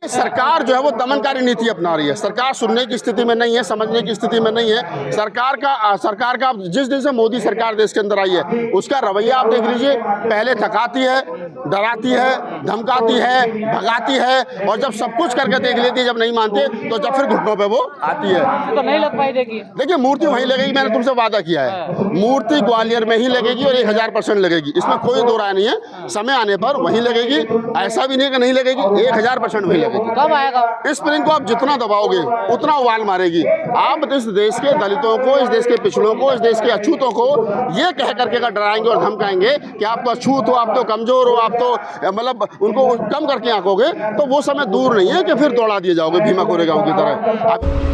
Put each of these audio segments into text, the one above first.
सरकार जो है वो दमनकारी नीति अपना रही है। सरकार सुनने की स्थिति में नहीं है, समझने की स्थिति में नहीं है। सरकार का जिस दिन से मोदी सरकार देश के अंदर आई है उसका रवैया आप देख लीजिए। पहले थकाती है, डराती है, धमकाती है, भगाती है, और जब सब कुछ करके देख लेती है, जब नहीं मानते तो जब फिर घुटनों पे वो आती है। तो नहीं लग पाई देखिए। देखिए मूर्ति वहीं लगेगी, मैंने तुमसे वादा किया है, मूर्ति ग्वालियर में ही लगेगी और 1000% लगेगी, इसमें कोई दो राय नहीं है। समय आने पर वहीं लगेगी, ऐसा भी नहीं कि नहीं लगेगी, 1000% वहीं लगेगी। कब आएगा? इस स्प्रिंग को आप जितना दबाओगे उतना उबाल मारेगी। आप इस देश के दलितों को, इस देश के पिछड़ों को, इस देश के अछूतों को ये कह करके अगर डराएंगे और धमकाएंगे कि आप तो अछूत हो, आप तो कमजोर हो, आप तो मतलब उनको कम करके आंकोगे, तो वो समय दूर नहीं है कि फिर दौड़ा दिए जाओगे भीमा कोरेगांव की तरह।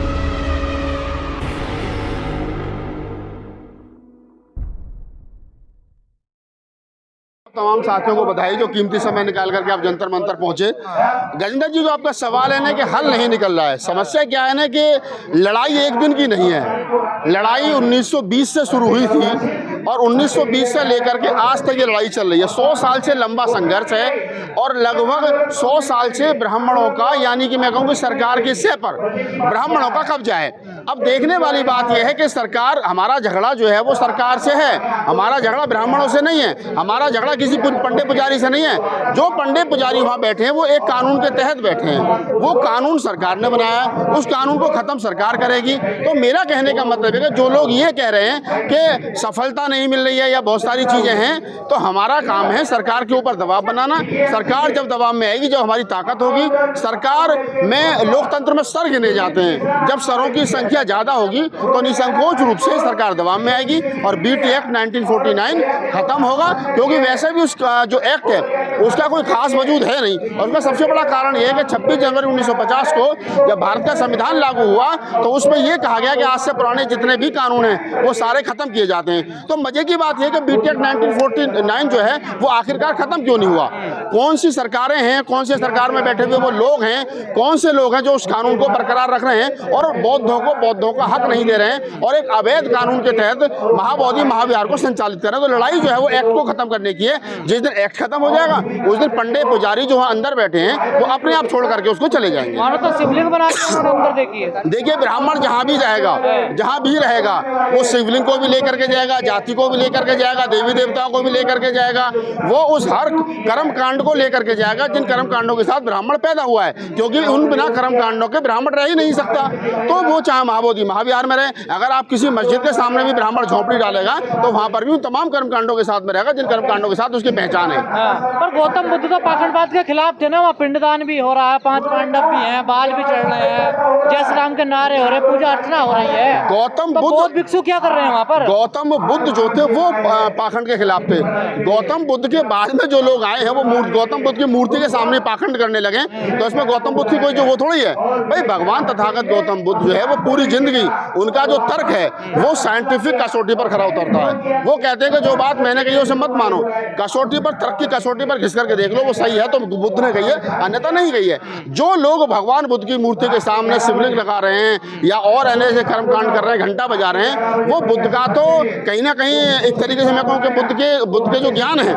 तमाम साथियों को बधाई जो कीमती समय निकाल करके आप जंतर मंतर पहुंचे। गजेंद्र जी, जो आपका सवाल है ना कि हल नहीं निकल रहा है, समस्या क्या है ना कि लड़ाई एक दिन की नहीं है। लड़ाई 1920 से शुरू हुई थी और 1920 से लेकर के आज तक ये लड़ाई चल रही है। 100 साल से लंबा संघर्ष है और लगभग 100 साल से ब्राह्मणों का, यानी कि मैं कहूँगी सरकार के सिर पर ब्राह्मणों का कब्जा है। अब देखने वाली बात यह है कि सरकार, हमारा झगड़ा जो है वो सरकार से है, हमारा झगड़ा ब्राह्मणों से नहीं है, हमारा झगड़ा किसी पंडित पुजारी से नहीं है। जो पंडित पुजारी वहाँ बैठे हैं वो एक कानून के तहत बैठे हैं, वो कानून सरकार ने बनाया, उस कानून को खत्म सरकार करेगी। तो मेरा कहने का मतलब है कि जो लोग ये कह रहे हैं कि सफलता नहीं मिल रही है या बहुत सारी चीजें हैं, तो हमारा काम है सरकार के ऊपर दबाव बनाना। सरकार जब दबाव में आएगी, जब हमारी ताकत होगी, सरकार में लोकतंत्र में सर गिने जाते हैं, जब सरों की संख्या ज्यादा होगी तो निसंकोच रूप से सरकार दबाव में आएगी और बीटी एक्ट 1949 खत्म होगा। क्योंकि वैसे भी उसका जो एक्ट है उसका कोई खास वजूद है नहीं, और उसका सबसे बड़ा कारण यह है कि 26 जनवरी 1950 को जब भारत का संविधान लागू हुआ तो उसमें यह कहा गया कि आज से पुराने जितने भी कानून हैं वो सारे खत्म किए जाते हैं। तो मजे की बात यह है कि बीटी एक्ट 1949 जो है वो आखिरकार खत्म क्यों नहीं हुआ? कौन सी सरकारें हैं, कौन से सरकार में बैठे हुए वो लोग हैं, कौन से लोग हैं जो उस कानून को बरकरार रख रहे हैं और बौद्धों को हक नहीं दे रहे हैं और एक अवैध कानून के तहत महाबोधि महाविहार को संचालित कर रहे हैं? तो लड़ाई जो है वो एक्ट को खत्म करने की है। जिस दिन एक्ट खत्म हो जाएगा उस दिन पंडित पुजारी जो वहाँ अंदर बैठे हैं वो अपने आप छोड़ करके उसको चले जाएंगे। तो शिवलिंग बनाते हैं अंदर। देखिए ब्राह्मण जहाँ भी जाएगा, जहाँ भी रहेगा, वो शिवलिंग को भी लेकर के जाएगा, जाति को भी लेकर के जाएगा, देवी देवताओं को भी लेकर के जाएगा, वो उस हर कर्म कांड को लेकर के जाएगा जिन कर्म कांडों के साथ ब्राह्मण पैदा हुआ है, क्योंकि उन बिना कर्म कांडों के ब्राह्मण रह ही नहीं सकता। तो वो चाहे महाबोधि महाविहार में रहे, अगर आप किसी मस्जिद के सामने भी ब्राह्मण झोपड़ी डालेगा तो वहाँ पर भी तमाम कर्म कांडों के साथ में रहेगा जिन कर्म कांडों के साथ उसकी पहचान है। पर गौतम बुद्ध तो पाखंडवाद के खिलाफ थे ना, वहाँ पिंडदान भी हो रहा है, 5 पांडव भी हैं, बाल भी चढ़ रहे हैं, जय श्री राम के नारे हो रहे, पूजा अर्चना हो रही है। गौतम तो बुद्ध भिक्षु क्या कर रहे हैं वहाँ पर? गौतम बुद्ध जो थे वो पाखंड के खिलाफ थे। गौतम बुद्ध के बाद में जो लोग आए हैं वो गौतम बुद्ध की मूर्ति के सामने पाखंड करने लगे, तो इसमें गौतम बुद्ध की कोई जो वो थोड़ी है भाई। भगवान तथागत गौतम बुद्ध जो है वो पूरी जिंदगी उनका जो तर्क है वो साइंटिफिक कसौटी पर खरा उतरता है। वो कहते हैं कि जो बात मैंने कही उसे मत मानो, कसौटी पर, तर्क की कसौटी पर घिस करके देख लो, वो सही है तो बुद्ध ने कही है, अन्यथा नहीं कही है। जो लोग भगवान बुद्ध की मूर्ति के सामने शिवलिंग लगा रहे हैं या और अन्य से कर्मकांड कर रहे हैं, घंटा बजा रहे हैं, वो बुद्ध का तो कहीं ना कहीं एक तरीके से मैं कहूँ कि बुद्ध के जो ज्ञान है,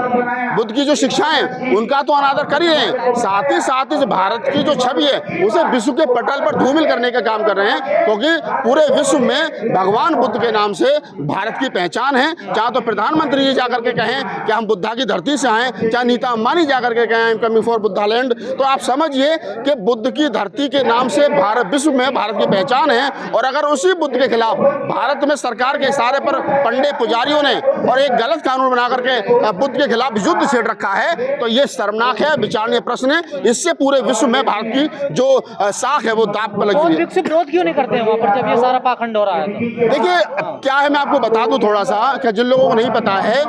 बुद्ध की जो शिक्षाएं, उनका तो अनादर कर ही रहे हैं। साथ ही इस भारत की जो छवि है उसे विश्व के पटल पर धूमिल करने का काम कर रहे हैं, क्योंकि पूरे विश्व में भगवान बुद्ध के नाम से भारत की पहचान है। चाहे तो प्रधानमंत्री जी जाकर के कहें कि हम बुद्धा की धरती से आए, चाहे नीता अंबानी जाकर के कहें कमिंग फॉर बुद्धा लैंड, तो आप समझिए कि बुद्ध की धरती के नाम से भारत, विश्व में भारत की पहचान है। और अगर उसी बुद्ध के खिलाफ भारत में सरकार के इशारे पर पंडित पुजारियों ने और एक गलत कानून बना करके बुद्ध के खिलाफ युद्ध छेड़ रखा है, तो ये शर्मनाक है, विचारणीय प्रश्न है। इससे पूरे विश्व में भारत की जो साख है वो दांव पर लगी है। विरोध क्यों नहीं करते हैं वहाँ पर जब ये सारा पाखंड हो रहा है? देखिए क्या है, मैं आपको बता दूं थोड़ा सा कि जिन लोगों को नहीं पता है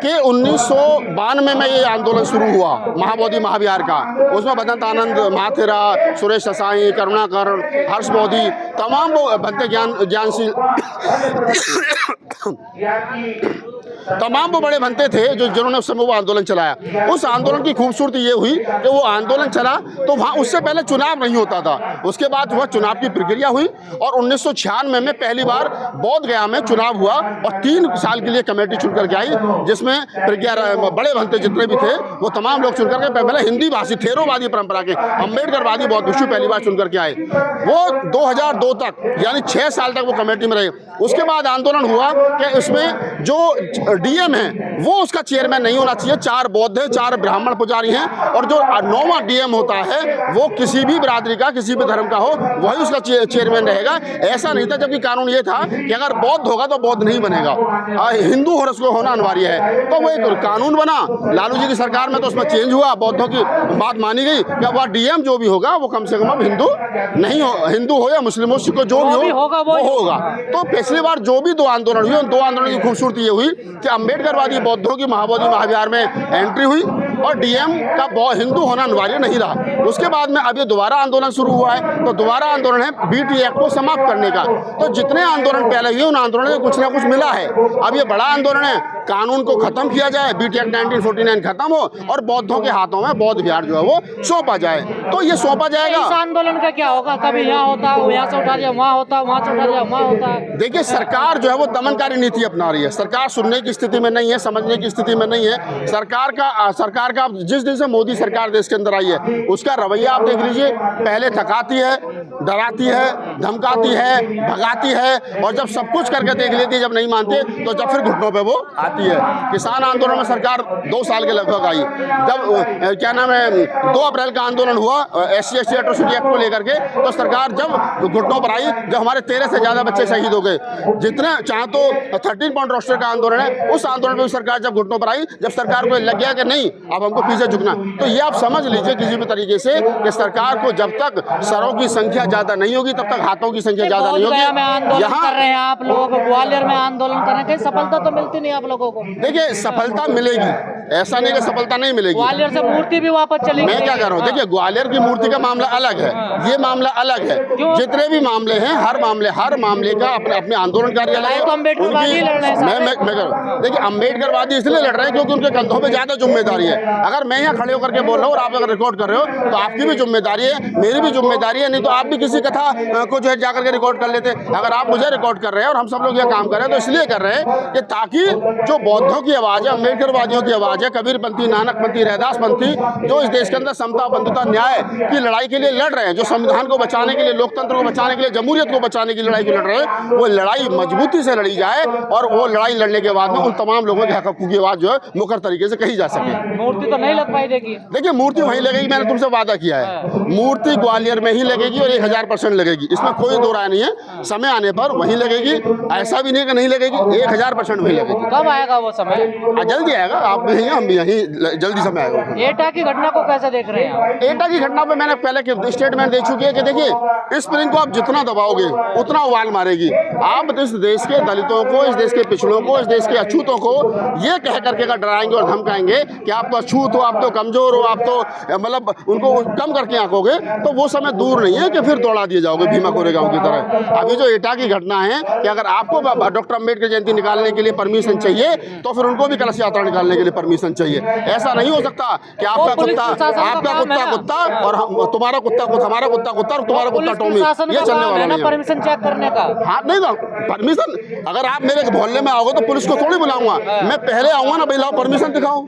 कि 1992 में ये आंदोलन शुरू हुआ महाबोधि महाविहार का। उसमें भदंत आनंद महाथेरा, सुरेश ससाई, करुणाकरण, हर्ष बोधि, तमाम भक्ति ज्ञानशील तमाम वो बड़े बनते थे जो जिन्होंने उस समय वो आंदोलन चलाया। उस आंदोलन की खूबसूरती ये हुई कि वो आंदोलन चला तो वहाँ उससे पहले चुनाव नहीं होता था, उसके बाद वह चुनाव की प्रक्रिया हुई और 1996 में पहली बार बोध गया में चुनाव हुआ और 3 साल के लिए कमेटी चुन करके आई, जिसमें बड़े भंते जितने भी थे वो तमाम लोग चुन करके पहले हिंदी भाषी थेरोवादी परंपरा के अम्बेडकरवादी बौद्ध भिक्षु पहली बार चुन करके आए। वो 2002 तक यानी 6 साल तक वो कमेटी में रहे। उसके बाद आंदोलन हुआ कि इसमें जो डीएम है वो उसका चेयरमैन नहीं होना चाहिए, 4 बौद्ध है, 4 ब्राह्मण पुजारी हैं और जो 9वां डीएम होता है वो किसी भी बिरादरी का किसी भी धर्म का हो वही उसका चेयरमैन रहेगा। ऐसा नहीं था, जबकि कानून ये था कि अगर बौद्ध होगा तो बौद्ध नहीं बनेगा, हिंदू और उसको होना अनिवार्य है। तो वो एक कानून बना, लालू जी की सरकार में तो उसमें चेंज हुआ, बौद्धों की बात मानी गई कि वह डीएम जो भी होगा वो कम से कम अब हिंदू नहीं हो, हिंदू हो या मुस्लिम हो, सिख जो भी होगा वो होगा। तो पिछली बार जो भी 2 आंदोलन हुए उन 2 आंदोलन की खूबसूरती ये हुई कि अम्बेडकरवादी बौद्धों की महाबोधि महाविहार में एंट्री हुई और डीएम का हिंदू होना अनिवार्य नहीं रहा। उसके बाद में अब ये दोबारा आंदोलन शुरू हुआ है, तो दोबारा आंदोलन है बीटी एक्ट को समाप्त करने का। तो जितने आंदोलन पहले हुए उन आंदोलनों में कुछ ना कुछ मिला है। अब ये बड़ा आंदोलन है, कानून को खत्म किया जाए, बीटी एक्ट 1949 खत्म हो और बौद्धों के हाथों में बौद्ध विहार जो है वो सौंपा जाए। तो ये सौंपा जाएगा। इस आंदोलन का क्या होगा? कभी यहाँ होता, यहाँ से उठा दिया वहाँ होता, वहाँ से उठा दिया वहाँ होता। देखिए, सरकार जो है वो दमनकारी नीति अपना रही है। सरकार सुनने की स्थिति में नहीं है, समझने की स्थिति में नहीं है। सरकार का जिस दिन से मोदी सरकार देश के अंदर आई है उसका रवैया आप देख लीजिए। पहले थकाती है, डराती है, धमकाती है, भगाती है और जब सब कुछ करके देख लेती है, जब नहीं मानते तो जब फिर घुटनों पे वो आती है। किसान आंदोलन में सरकार 2 साल के लगभग आई। जब क्या नाम है 2 अप्रैल का आंदोलन हुआ SC/ST एट्रोसिटी एक्ट को लेकर के, तो सरकार जब घुटनों पर आई, जब हमारे 13 से ज़्यादा बच्चे शहीद हो गए, जितने चाहे तो 13 पॉइंट रोस्टर का आंदोलन है, उस आंदोलन में भी सरकार जब घुटनों पर आई, जब सरकार को लग गया कि नहीं अब हमको पीछे झुकना, तो ये आप समझ लीजिए किसी भी तरीके से कि सरकार को जब तक सरों की संख्या ज़्यादा नहीं होगी तब तक हाथों की संख्या ज़्यादा नहीं होगी। यहाँ कर रहे हैं आप लोग, ग्वालियर में आंदोलन कर रहे हैं, कहीं सफलता तो मिलती नहीं आप लोगों को? देखिए, सफलता मिलेगी, ऐसा नहीं कि सफलता नहीं मिलेगी। ग्वालियर से मूर्ति भी वापस चली गई। मैं क्या कर रहा हूँ, देखिए ग्वालियर की मूर्ति का मामला अलग है, ये मामला अलग है। जितने भी मामले हैं हर मामले का अपने आंदोलनकारी अलग है। देखिए, अम्बेडकरवादी इसलिए लड़ रहे हैं क्योंकि उनके कंधों पे ज्यादा जिम्मेदारी है। अगर मैं यहाँ खड़े होकर के बोल रहा हूँ और आप अगर रिकॉर्ड कर रहे हो तो आपकी भी जिम्मेदारी है, मेरी भी जिम्मेदारी है। नहीं तो आप भी किसी कथा को जो है जाकर के रिकॉर्ड कर लेते। अगर आप मुझे रिकॉर्ड कर रहे हैं और हम सब लोग यह काम कर रहे हैं तो इसलिए कर रहे हैं कि ताकि जो बौद्धों की आवाज़ है, अम्बेडकरवादियों की आवाज़ है, कबीरपंथी, नानकपंथी, रैदासपंथी, जो इस देश के अंदर समता, बंधुता, न्याय की लड़ाई के लिए लड़ रहे हैं, जो संविधान को बचाने के लिए, लोकतंत्र को बचाने के लिए, जमहूरियत को बचाने की लड़ाई लड़ रहे हैं, वो लड़ाई मजबूती से लड़ी जाए और वो लड़ाई लड़ने के बाद में उन तमाम लोगों के हकों की आवाज़ जो है मुखर तरीके से कही जा सके। मूर्ति तो नहीं लग पाई देगी। देखिए, मूर्ति वहीं लगेगी, मैंने तुमसे वादा किया है, मूर्ति ग्वालियर में ही लगेगी और 1000% लगेगी, इसमें कोई दो राय नहीं है। समय आने पर वहीं लगेगी, ऐसा भी नहीं कि नहीं लगेगी, 1000% वहीं लगेगी। कब आएगा वो समय? जल्दी आएगा, आप भी यहीं हम भी यहीं, जल्दी समय आएगा। एटा की घटना को कैसे देख रहे हैं? एटा की घटना पे मैंने पहले स्टेटमेंट दे चुकी है कि देखिए, स्प्रिंग को आप जितना दबाओगे उतना उबाल मारेगी। आप इस देश के दलितों को, इस देश के पिछड़ों को, इस देश के अछूतों को ये कह करके अगर डराएंगे और धमकाएंगे कि आप तो अछूत हो, आप तो कमजोर हो, आप तो मतलब उनको कम करके आंकोगे, तो वो समय दूर नहीं है कि फिर दौड़ा दिए जाओगे भीमा कोरेगांव की तरह। अभी जो एटा की घटना है कि अगर आपको डॉक्टर अम्बेडकर जयंती निकालने के लिए परमिशन चाहिए तो फिर उनको भी कलश यात्रा निकालने के लिए परमिशन चाहिए। ऐसा नहीं हो सकता कि आपका कुत्ता कुत्ता और तुम्हारा कुत्ता हमारा कुत्ता और तुम्हारा कुत्ता टॉमी, ये चलने वाला नहीं है। परमिशन चेक करने का हाँ नहीं ना, परमिशन अगर आप मेरे मोहल्ले में आओगे तो पुलिस को थोड़ी बुलाऊंगा, मैं पहले आऊंगा ना, भाई लाओ परमिशन दिखाओ।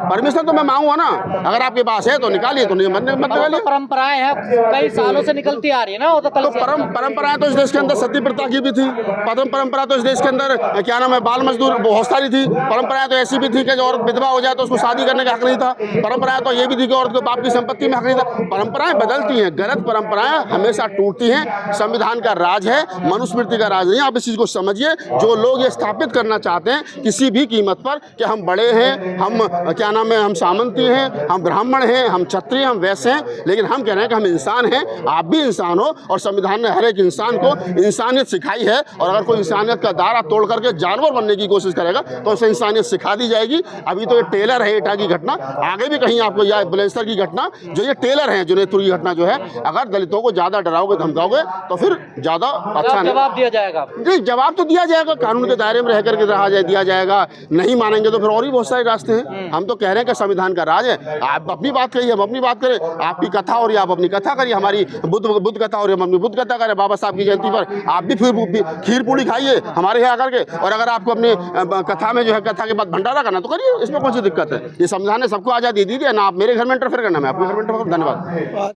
परमिशन तो मैं मांगूंगा ना, अगर आपके पास है तो निकालिए, तो नहीं मत निकालिए। परंपराएं हैं, कई सालों से निकलती आ रही है ना, वो तो परंपराएं तो इस देश के अंदर सती प्रथा की भी थी, परंपरा तो इस देश के अंदर क्या नाम है बाल मजदूर बहुत सारी थी। परंपराएं तो ऐसी भी थी कि जो औरत विधवा हो जाए तो उसको शादी करने का हक नहीं था। परंपराएं तो ये भी थी कि औरत को बाप की संपत्ति में हक नहीं था। परंपराएं बदलती हैं, गलत परंपराएं हमेशा टूटती हैं। संविधान का राज है, मनुस्मृति का राज नहीं। आप इस चीज को समझिए। जो लोग ये स्थापित करना चाहते हैं किसी भी कीमत पर कि हम बड़े हैं, हम क्या नाम है, हम सामंती हैं, हम ब्राह्मण हैं, हम क्षत्रिय, हम वैश्य हैं, लेकिन हम कह रहे हैं कि हम इंसान हैं, आप भी इंसान हो और संविधान ने हर एक इंसान को इंसानियत सिखाई है। और अगर कोई इंसानियत का दायरा तोड़ करके जानवर बनने की कोशिश करेगा तो उसे इंसानियत सिखा दी जाएगी। अभी अभी तो ये टेलर है एटा की घटना, आगे भी कहीं आपको या बुलंदशहर की घटना, जो ये टेलर है जुनेदपुर की घटना जो है, अगर दलितों को ज़्यादा डराओगे धमकाओगे तो फिर ज़्यादा अच्छा नहीं। जवाब दिया जाएगा। जी जवाब तो दिया जाएगा, कानून के दायरे में रह करके दिया जाएगा। नहीं मानेंगे तो फिर और भी बहुत सारे रास्ते हैं। हम तो कह रहे हैं कि संविधान का राज है, आप अपनी बात करिए, हम अपनी बात करें, आपकी कथा हो रही है आप अपनी कथा करिए, हमारी बुद्ध कथा हो रही है हम अपनी बुद्ध कथा करें, बाबा साहब की जयंती पर आप भी फिर खीर पूड़ी खाइए हमारे यहाँ करके, और अगर आपको अपने कथा में जो है कथा के बाद भंडारा करना तो करिए, इसमें कौन सी दिक्कत है। ये संविधान ने सबको आज़ादी दी थी ना, आप मेरे घर में इंटरफेयर करना, मैं आपके घर में इंटरफेयर। धन्यवाद।